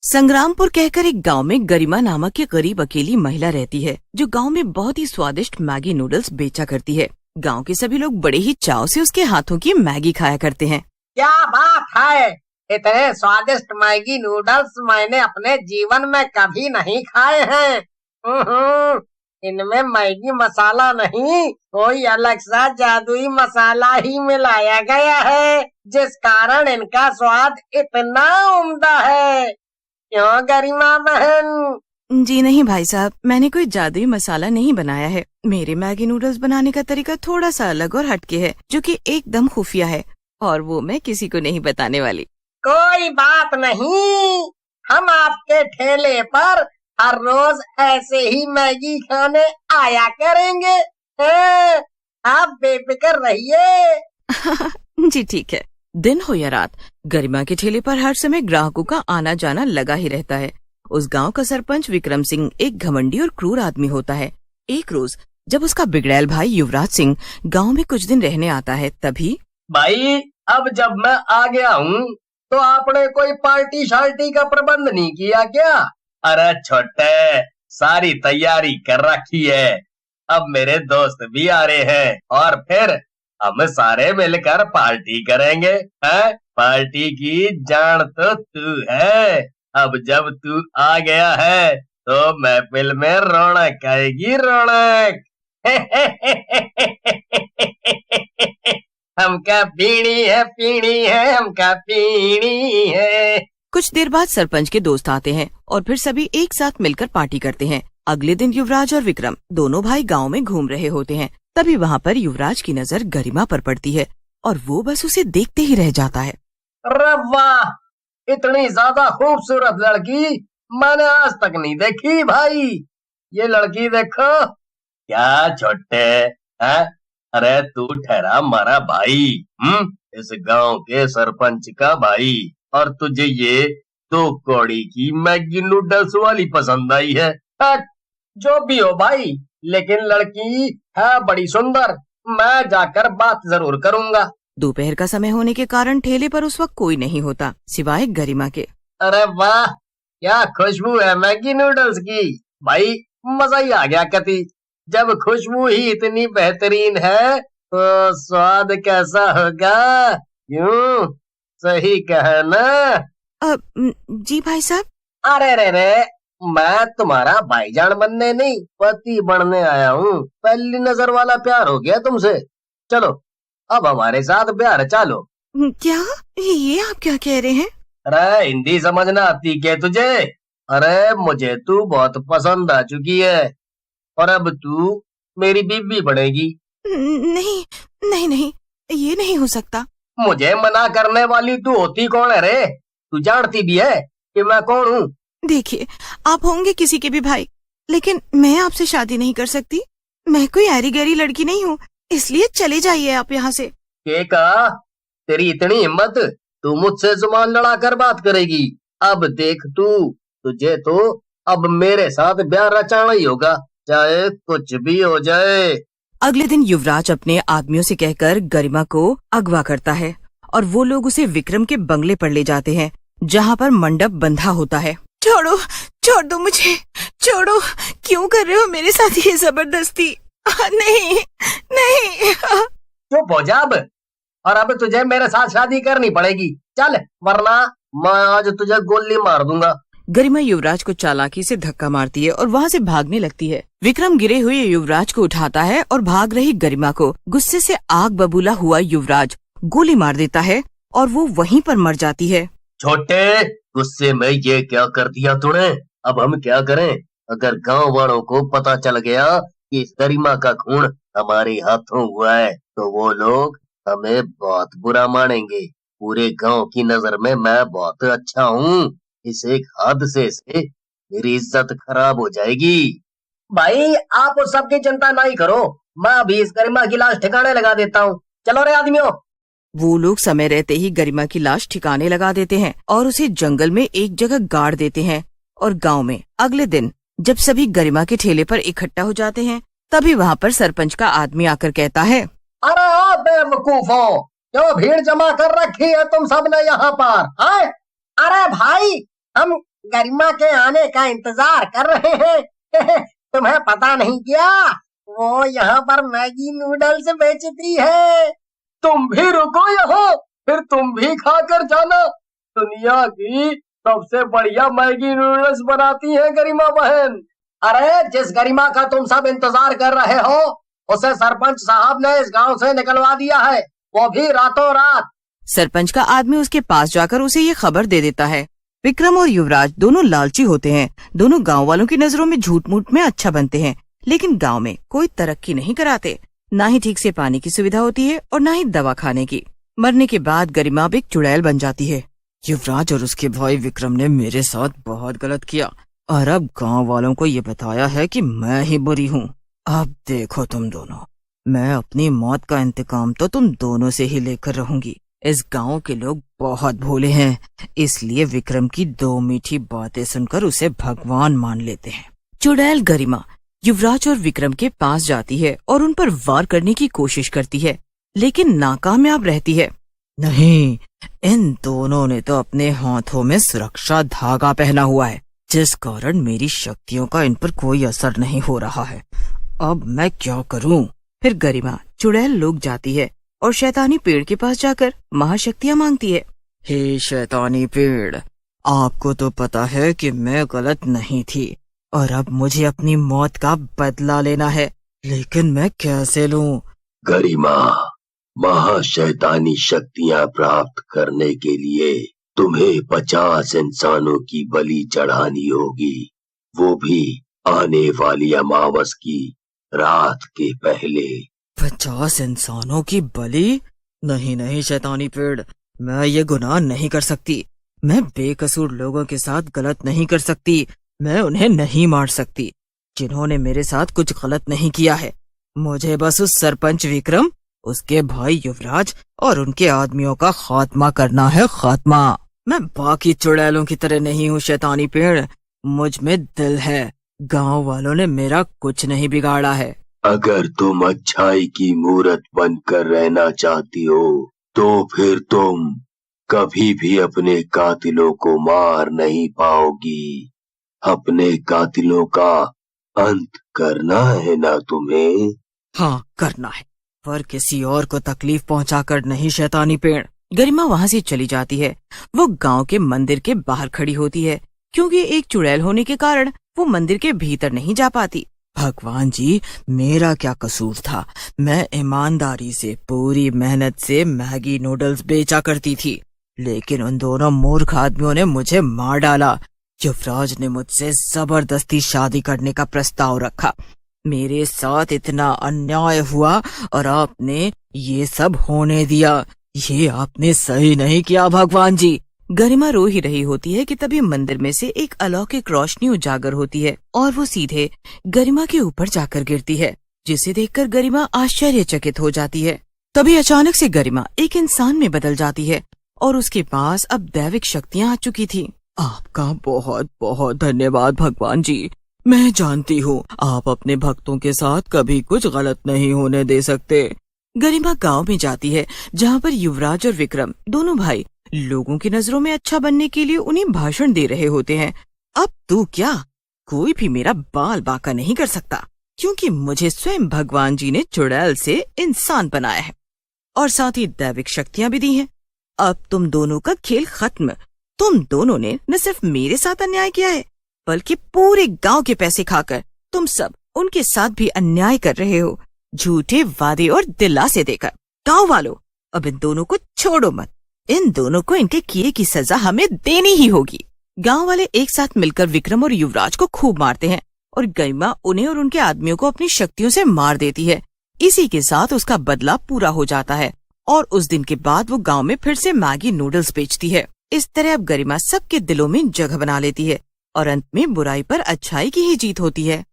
संग्रामपुर कहकर एक गांव में गरिमा नामक एक गरीब अकेली महिला रहती है, जो गांव में बहुत ही स्वादिष्ट मैगी नूडल्स बेचा करती है। गांव के सभी लोग बड़े ही चाव से उसके हाथों की मैगी खाया करते हैं। क्या बात है, इतने स्वादिष्ट मैगी नूडल्स मैंने अपने जीवन में कभी नहीं खाए हैं। इनमें मैगी मसाला नहीं, कोई अलग सा जादुई मसाला ही मिलाया गया है, जिस कारण इनका स्वाद इतना उम्दा है। क्यों गरिमा बहन? जी नहीं भाई साहब, मैंने कोई जादुई मसाला नहीं बनाया है। मेरे मैगी नूडल्स बनाने का तरीका थोड़ा सा अलग और हटके है, जो कि एकदम खुफिया है, और वो मैं किसी को नहीं बताने वाली। कोई बात नहीं, हम आपके ठेले पर हर रोज ऐसे ही मैगी खाने आया करेंगे। आप बेफिक्र रहिए। जी ठीक है। दिन हो या रात, गरिमा के ठेले पर हर समय ग्राहकों का आना जाना लगा ही रहता है। उस गांव का सरपंच विक्रम सिंह एक घमंडी और क्रूर आदमी होता है। एक रोज जब उसका बिगड़ैल भाई युवराज सिंह गांव में कुछ दिन रहने आता है, तभी भाई अब जब मैं आ गया हूँ तो आपने कोई पार्टी शार्टी का प्रबंध नहीं किया क्या? अरे छोटे, सारी तैयारी कर रखी है। अब मेरे दोस्त भी आ रहे हैं और फिर हम सारे मिलकर पार्टी करेंगे। हैं? पार्टी की जान तो तू है। अब जब तू आ गया है तो महफिल में रौनक आएगी, रौनक। हमका पीणी है, हमका पीणी है। कुछ देर बाद सरपंच के दोस्त आते हैं और फिर सभी एक साथ मिलकर पार्टी करते हैं। अगले दिन युवराज और विक्रम दोनों भाई गांव में घूम रहे होते हैं। तभी वहाँ पर युवराज की नजर गरिमा पर पड़ती है और वो बस उसे देखते ही रह जाता है। अरे वाह, इतनी ज्यादा खूबसूरत लड़की मैंने आज तक नहीं देखी भाई। ये लड़की देखो। क्या छोटे है? अरे तू ठहरा हमारा भाई, इस गांव के सरपंच का भाई, और तुझे ये 2 कौड़ी की मैगी नूडल्स वाली पसंद आई है। जो भी हो भाई, लेकिन लड़की है बड़ी सुंदर। मैं जाकर बात जरूर करूंगा। दोपहर का समय होने के कारण ठेले पर उस वक्त कोई नहीं होता सिवाय गरिमा के। अरे वाह, क्या खुशबू है मैगी नूडल्स की। भाई मजा ही आ गया कति। जब खुशबू ही इतनी बेहतरीन है तो स्वाद कैसा होगा? यूं सही कहा ना? जी भाई साहब। अरे रे रे, मैं तुम्हारा भाईजान बनने नहीं, पति बनने आया हूँ। पहली नजर वाला प्यार हो गया तुमसे। चलो अब हमारे साथ ब्याह रचा लो। क्या? ये आप क्या कह रहे हैं? अरे हिंदी समझना आती क्या तुझे? अरे मुझे तू बहुत पसंद आ चुकी है और अब तू मेरी बीवी बनेगी। नहीं नहीं नहीं, ये नहीं हो सकता। मुझे मना करने वाली तू होती कौन है रे? तू जानती भी है कि मैं कौन हूँ? देखिए, आप होंगे किसी के भी भाई, लेकिन मैं आपसे शादी नहीं कर सकती। मैं कोई ऐरी गैरी लड़की नहीं हूँ, इसलिए चले जाइए आप यहाँ से। के कहा? तेरी इतनी हिम्मत, तू मुझसे जुबान लड़ाकर बात करेगी? अब देख तू, तुझे तो अब मेरे साथ ब्याह रचाना ही होगा, चाहे कुछ भी हो जाए। अगले दिन युवराज अपने आदमियों से कहकर गरिमा को अगवा करता है और वो लोग उसे विक्रम के बंगले पर ले जाते हैं, जहाँ पर मंडप बंधा होता है। छोड़ो, छोड़ दो मुझे, छोड़ो। क्यों कर रहे हो मेरे साथ ये जबरदस्ती? नहीं नहीं। चुप हो जा अब, और अब तुझे मेरे साथ शादी करनी पड़ेगी। चल, वरना मैं आज तुझे गोली मार दूंगा। गरिमा युवराज को चालाकी से धक्का मारती है और वहाँ से भागने लगती है। विक्रम गिरे हुए युवराज को उठाता है और भाग रही गरिमा को गुस्से से आग बबूला हुआ युवराज गोली मार देता है और वो वहीं पर मर जाती है। छोटे, गुस्से में ये क्या कर दिया तूने? अब हम क्या करें? अगर गांव वालों को पता चल गया कि इस गरिमा का खून हमारे हाथों हुआ है तो वो लोग हमें बहुत बुरा मानेंगे। पूरे गांव की नजर में मैं बहुत अच्छा हूँ। इस एक हादसे से मेरी इज्जत खराब हो जाएगी। भाई आप उस सब की चिंता नहीं करो, मैं अभी इस गरिमा की लाश ठिकाने लगा देता हूँ। चलो रे आदमियों। वो लोग समय रहते ही गरिमा की लाश ठिकाने लगा देते हैं और उसे जंगल में एक जगह गाड़ देते हैं। और गांव में अगले दिन जब सभी गरिमा के ठेले पर इकट्ठा हो जाते हैं, तभी वहाँ पर सरपंच का आदमी आकर कहता है, अरे ओ बेवकूफो, क्यों भीड़ जमा कर रखी है तुम सबने यहाँ पर? अरे भाई, हम गरिमा के आने का इंतजार कर रहे हैं। तुम्हें पता नहीं क्या, वो यहाँ पर मैगी नूडल्स बेचती है। तुम भी रुको यहाँ, फिर तुम भी खाकर जाना। दुनिया की सबसे बढ़िया मैगी नूडल्स बनाती है गरिमा बहन। अरे जिस गरिमा का तुम सब इंतजार कर रहे हो, उसे सरपंच साहब ने इस गांव से निकलवा दिया है, वो भी रातों रात। सरपंच का आदमी उसके पास जाकर उसे ये खबर दे देता है। विक्रम और युवराज दोनों लालची होते हैं। दोनों गांव वालों की नजरों में झूठ मूठ में अच्छा बनते हैं, लेकिन गांव में कोई तरक्की नहीं कराते। ना ही ठीक से पानी की सुविधा होती है और ना ही दवा खाने की। मरने के बाद गरिमा अब एक चुड़ैल बन जाती है। युवराज और उसके भाई विक्रम ने मेरे साथ बहुत गलत किया और अब गांव वालों को ये बताया है कि मैं ही बुरी हूँ। अब देखो तुम दोनों, मैं अपनी मौत का इंतकाम तो तुम दोनों से ही लेकर रहूंगी। इस गांव के लोग बहुत भोले हैं, इसलिए विक्रम की 2 मीठी बातें सुनकर उसे भगवान मान लेते हैं। चुड़ैल गरिमा युवराज और विक्रम के पास जाती है और उन पर वार करने की कोशिश करती है, लेकिन नाकामयाब रहती है। नहीं, इन दोनों ने तो अपने हाथों में सुरक्षा धागा पहना हुआ है, जिस कारण मेरी शक्तियों का इन पर कोई असर नहीं हो रहा है। अब मैं क्या करूं? फिर गरिमा चुड़ैल लोग जाती है और शैतानी पेड़ के पास जाकर महाशक्तियां मांगती है। हे शैतानी पेड़, आपको तो पता है कि मैं गलत नहीं थी और अब मुझे अपनी मौत का बदला लेना है, लेकिन मैं कैसे लूं? गरिमा, महाशैतानी शक्तियां प्राप्त करने के लिए तुम्हें 50 इंसानों की बलि चढ़ानी होगी, वो भी आने वाली अमावस की रात के पहले। 50 इंसानों की बलि? नहीं नहीं शैतानी पेड़, मैं ये गुनाह नहीं कर सकती। मैं बेकसूर लोगों के साथ गलत नहीं कर सकती। मैं उन्हें नहीं मार सकती जिन्होंने मेरे साथ कुछ गलत नहीं किया है। मुझे बस उस सरपंच विक्रम, उसके भाई युवराज और उनके आदमियों का खात्मा करना है, खात्मा। मैं बाकी चुड़ैलों की तरह नहीं हूँ शैतानी पेड़, मुझ में दिल है। गांव वालों ने मेरा कुछ नहीं बिगाड़ा है। अगर तुम अच्छाई की मूरत बनकर रहना चाहती हो तो फिर तुम कभी भी अपने कातिलों को मार नहीं पाओगी। अपने कातिलों का अंत करना है ना तुम्हें? हाँ करना है, पर किसी और को तकलीफ पहुंचाकर नहीं शैतानी पेड़। गरिमा वहाँ से चली जाती है। वो गांव के मंदिर के बाहर खड़ी होती है, क्योंकि एक चुड़ैल होने के कारण वो मंदिर के भीतर नहीं जा पाती। भगवान जी, मेरा क्या कसूर था? मैं ईमानदारी से पूरी मेहनत से मैगी नूडल्स बेचा करती थी, लेकिन उन दोनों मूर्ख आदमियों ने मुझे मार डाला। युवराज ने मुझसे जबरदस्ती शादी करने का प्रस्ताव रखा। मेरे साथ इतना अन्याय हुआ और आपने ये सब होने दिया। ये आपने सही नहीं किया भगवान जी। गरिमा रो ही रही होती है कि तभी मंदिर में से एक अलौकिक रोशनी उजागर होती है और वो सीधे गरिमा के ऊपर जाकर गिरती है, जिसे देखकर गरिमा आश्चर्यचकित हो जाती है। तभी अचानक से गरिमा एक इंसान में बदल जाती है और उसके पास अब दैविक शक्तियां आ चुकी थी। आपका बहुत बहुत धन्यवाद भगवान जी। मैं जानती हूँ आप अपने भक्तों के साथ कभी कुछ गलत नहीं होने दे सकते। गरिमा गांव में जाती है, जहाँ पर युवराज और विक्रम दोनों भाई लोगों की नजरों में अच्छा बनने के लिए उन्हें भाषण दे रहे होते हैं। अब तू क्या, कोई भी मेरा बाल बांका नहीं कर सकता, क्योंकि मुझे स्वयं भगवान जी ने चुड़ैल से इंसान बनाया है और साथ ही दैविक शक्तियां भी दी हैं। अब तुम दोनों का खेल खत्म। तुम दोनों ने न सिर्फ मेरे साथ अन्याय किया है, बल्कि पूरे गांव के पैसे खाकर तुम सब उनके साथ भी अन्याय कर रहे हो, झूठे वादे और दिलासे देकर। गांव वालों, अब इन दोनों को छोड़ो मत। इन दोनों को इनके किए की सजा हमें देनी ही होगी। गांव वाले एक साथ मिलकर विक्रम और युवराज को खूब मारते हैं और गरिमा उन्हें और उनके आदमियों को अपनी शक्तियों से मार देती है। इसी के साथ उसका बदला पूरा हो जाता है और उस दिन के बाद वो गांव में फिर से मैगी नूडल्स बेचती है। इस तरह अब गरिमा सबके दिलों में जगह बना लेती है और अंत में बुराई पर अच्छाई की ही जीत होती है।